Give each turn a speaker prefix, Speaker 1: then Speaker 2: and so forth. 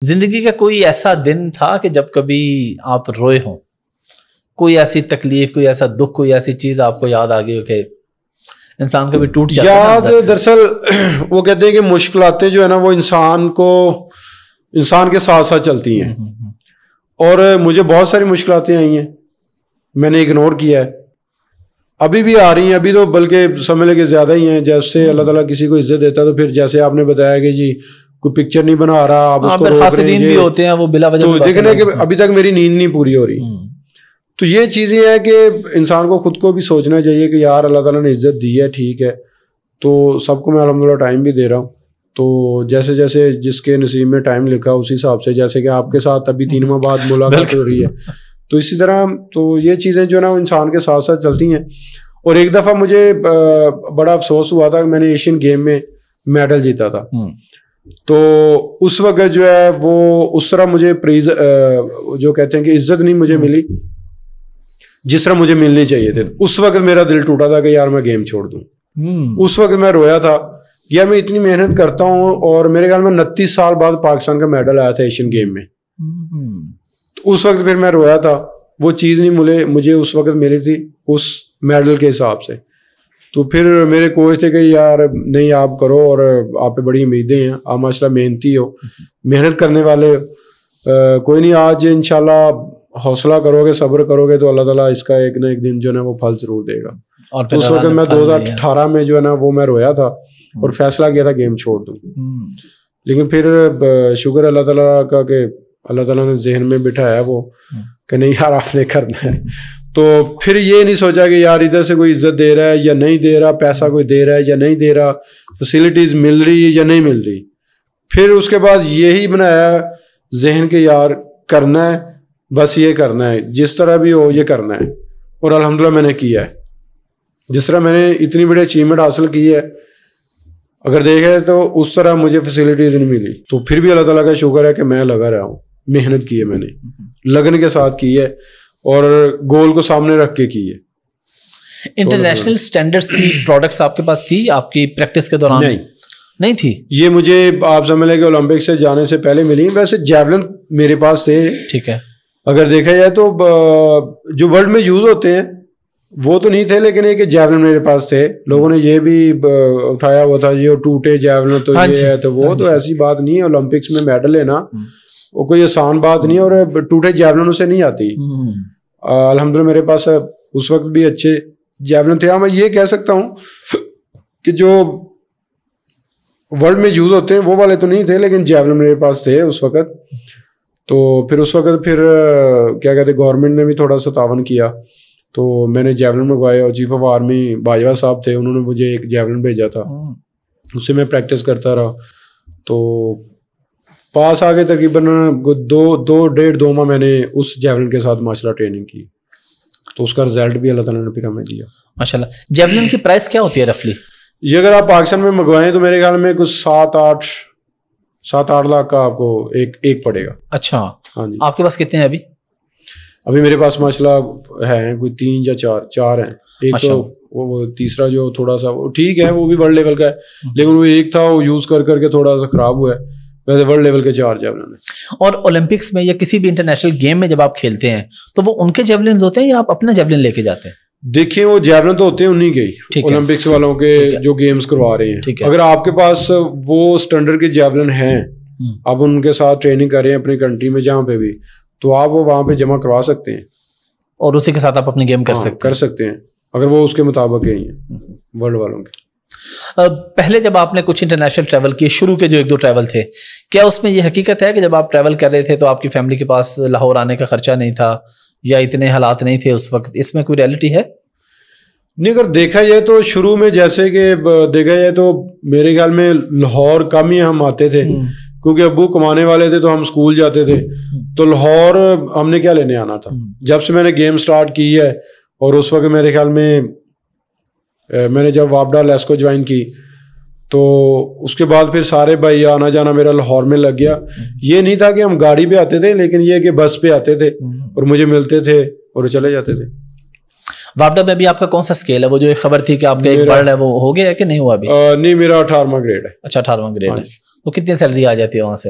Speaker 1: زندگی کا کوئی ایسا دن تھا کہ جب کبھی آپ روئے ہوں؟ کوئی ایسی تکلیف، کوئی ایسا دکھ، کوئی ایسی چیز آپ کو یاد آ گئی ہو کہ انسان کبھی ٹوٹ جاتا ہے؟
Speaker 2: یاد دراصل وہ کہتے ہیں کہ مشکلاتیں جو ہے نا وہ انسان کے ساتھ ساتھ چلتی ہیں، اور مجھے بہت ساری مشکلاتیں آئی ہیں، میں نے اگنور کیا ہے، ابھی بھی آ رہی ہیں، ابھی تو بلکہ سمجھ لے کہ زیادہ ہی ہیں. جیسے اللہ تعالیٰ کسی کو عزت دیتا ہے تو پھر جیسے آپ نے بتایا کہ جی کوئی پکچر نہیں بنا رہا، آپ اس کو روک رہے ہیں،
Speaker 1: بھی ہوتے ہیں وہ بلا وجہ،
Speaker 2: تو دیکھ لیں کہ ابھی تک میری نیند نہیں پوری ہو رہی. تو یہ چیزیں ہیں کہ انسان کو خود کو بھی سوچنا چاہیے کہ یار اللہ تعالیٰ نے عزت دی ہے، ٹھیک ہے، تو سب کو میں الحمدللہ ٹائم بھی دے رہا ہوں. تو جیسے جیسے جس کے نصیب میں ٹائم لکھا اسی حساب سے، جیسے کہ آپ کے ساتھ ابھی 3 ماہ بعد ملاقات ہو رہی ہے، تو اسی طرح تو یہ چیزیں جو ہے نا انسان کے ساتھ ساتھ چلتی ہیں. اور ایک دفعہ مجھے بڑا افسوس ہوا تھا کہ میں نے ایشین گیم میں میڈل جیتا تھا، تو اس وقت جو ہے وہ اس طرح مجھے پریز جو کہتے ہیں کہ عزت نہیں مجھے ملی جس طرح مجھے ملنی چاہیے تھے. اس وقت میرا دل ٹوٹا تھا کہ یار میں گیم چھوڑ دوں. اس وقت میں رویا تھا یار میں اتنی محنت کرتا ہوں، اور میرے خیال میں 29 سال بعد پاکستان کا میڈل آیا تھا ایشین گیم میں. اس وقت پھر میں رویا تھا، وہ چیز نہیں مجھے اس وقت ملی تھی اس میڈل کے حساب سے. تو پھر میرے کوچ تھے کہ یار نہیں آپ کرو، اور آپ پہ بڑی امیدیں ہیں، آپ ماشاء اللہ محنتی ہو، محنت کرنے والے، کوئی نہیں، آج انشاءاللہ حوصلہ کرو گے، صبر کرو گے تو اللہ تعالیٰ اس کا ایک نہ ایک دن جو ہے نا وہ پھل ضرور دے گا. تو اس وقت میں 2018 میں جو ہے نا وہ میں رویا تھا اور فیصلہ کیا تھا گیم چھوڑ دوں. لیکن پھر شکر اللہ تعالیٰ کا کہ اللہ تعالیٰ نے ذہن میں بٹھایا وہ کہ نہیں یار آپ نے کرنا ہے. تو پھر یہ نہیں سوچا کہ یار ادھر سے کوئی عزت دے رہا ہے یا نہیں دے رہا، پیسہ کوئی دے رہا ہے یا نہیں دے رہا، فیسلٹیز مل رہی ہے یا نہیں مل رہی. پھر اس کے بعد یہی بنایا ذہن کے یار کرنا ہے، بس یہ کرنا ہے، جس طرح بھی ہو یہ کرنا ہے. اور الحمدللہ میں نے کیا ہے. جس طرح میں نے اتنی بڑی اچیومنٹ حاصل کی ہے، اگر دیکھے تو اس طرح مجھے فیسلٹیز نہیں ملی. تو پھر بھی اللہ تعالیٰ کا شکر ہے کہ میں لگا رہا ہوں، محنت کی ہے میں نے، لگن کے ساتھ کی ہے، اور گول کو سامنے رکھ کے کی ہے.
Speaker 1: انٹرنیشنل سٹینڈرڈز کی پروڈکٹس آپ کے پاس تھی آپ کی پریکٹس کے دوران؟ نہیں تھی. یہ
Speaker 2: مجھے آپ سمجھ لیں کہ اولمپک سے جانے سے پہلے ملی. ویسے جیولن میرے پاس تھے،
Speaker 1: ٹھیک ہے،
Speaker 2: اگر دیکھا جائے تو جو ورلڈ میں یوز ہوتے ہیں وہ تو نہیں تھے، لیکن یہ کہ جیولن میرے پاس تھے. لوگوں نے یہ بھی اٹھایا ہوا تھا یہ ٹوٹے جیولن تو یہ ہے، تو وہ تو ایسی بات نہیں ہے. اولمپکس میں میڈل لینا وہ کوئی آسان بات نہیں ہے، اور ٹوٹے جیولنوں سے نہیں آتی. الحمدللہ میرے پاس اس وقت بھی اچھے جیولن تھے. میں یہ کہہ سکتا ہوں کہ جو ورلڈ میں یوز ہوتے ہیں وہ والے تو نہیں تھے، لیکن جیولن میرے پاس تھے اس وقت. تو پھر اس وقت پھر کیا کہتے ہیں گورنمنٹ نے بھی تھوڑا سا تعاون کیا، تو میں نے جیولن منگوایا، اور چیف آف آرمی باجوہ صاحب تھے، انہوں نے مجھے ایک جیولن بھیجا تھا، اس سے میں پریکٹس کرتا رہا. تو پاس آگے تقریباً 2.5 ماہ میں نے اس جیولن کے ساتھ ماشاء اللہ ٹریننگ کی، تو اس کا رزلٹ بھی اللہ تعالیٰ نے پھر ہمیں دیا
Speaker 1: ماشاء اللہ. جیولن کی پرائس کیا ہوتی ہے رفلی؟
Speaker 2: یہ اگر آپ پاکستان میں منگوائیں تو میرے خیال میں کچھ 7-8 لاکھ کا آپ کو ایک پڑے گا.
Speaker 1: اچھا
Speaker 2: ہاں جی.
Speaker 1: آپ کے پاس کتنے ہیں ابھی؟
Speaker 2: ابھی میرے پاس ماشاء اللہ ہیں کوئی 3 یا 4 ہیں. ایک تو وہ تیسرا جو تھوڑا سا وہ ٹھیک ہے، وہ بھی ورلڈ لیول کا ہے، لیکن وہ ایک تھا وہ یوز کر کے تھوڑا سا خراب ہوا ہے. ویسے ورلڈ لیول کے 4 جیولن ہیں.
Speaker 1: اور اولمپکس میں یا کسی بھی انٹرنیشنل گیم میں جب آپ کھیلتے ہیں تو وہ ان کے جیولنز ہوتے ہیں یا آپ اپنا جیولن لے کے جاتے ہیں؟
Speaker 2: دیکھیں وہ جیولن تو ہوتے ہیں انہیں کے اولمپکس والوں کے جو گیمز کروا رہے ہیں. اگر آپ کے پاس وہ اسٹینڈرڈ کے جیولن ہیں، آپ ان کے ساتھ ٹریننگ کر رہے ہیں اپنی کنٹری میں جہاں پہ بھی، تو آپ وہ وہاں پہ جمع کروا سکتے ہیں
Speaker 1: اور اسی کے ساتھ آپ اپنی گیم کر
Speaker 2: سکتے ہیں اگر وہ اس کے مطابق ہی ہیں ورلڈ والوں کے.
Speaker 1: پہلے جب آپ نے کچھ انٹرنیشنل ٹریول کیے، شروع کے جو 1-2 ٹریول تھے، کیا اس میں یہ حقیقت ہے کہ جب آپ ٹریول کر رہے تھے تو آپ کی فیملی کے پاس لاہور آنے کا خرچہ نہیں تھا یا اتنے حالات نہیں تھے اس وقت؟ اس میں کوئی ریئلٹی ہے؟
Speaker 2: نہیں، اگر دیکھا جائے تو شروع میں جیسے کہ دیکھا جائے تو میرے خیال میں لاہور کم ہی ہم آتے تھے، کیونکہ ابو کمانے والے تھے تو ہم اسکول جاتے تھے، تو لاہور ہم نے کیا لینے آنا تھا. جب سے میں نے گیم سٹارٹ کی ہے، اور اس وقت میرے خیال میں نے جب وابڈا لیسکو جوائن کی تو اس کے بعد پھر سارے بھائی آنا جانا میرا لاہور میں لگ گیا. یہ نہیں تھا کہ ہم گاڑی پہ آتے تھے، لیکن یہ کہ بس پہ آتے تھے اور مجھے ملتے تھے اور چلے جاتے تھے.
Speaker 1: وابڈا میں بھی آپ کا کون سا اسکیل ہے؟ وہ جو ایک خبر تھی کہ آپ کا ایک برڈ ہے وہ ہو گیا ہے کہ نہیں ہوا ابھی؟
Speaker 2: نہیں، میرا 18واں گریڈ ہے.
Speaker 1: اچھا 18واں گریڈ ہے. تو کتنی سیلری آ جاتی ہے وہاں سے؟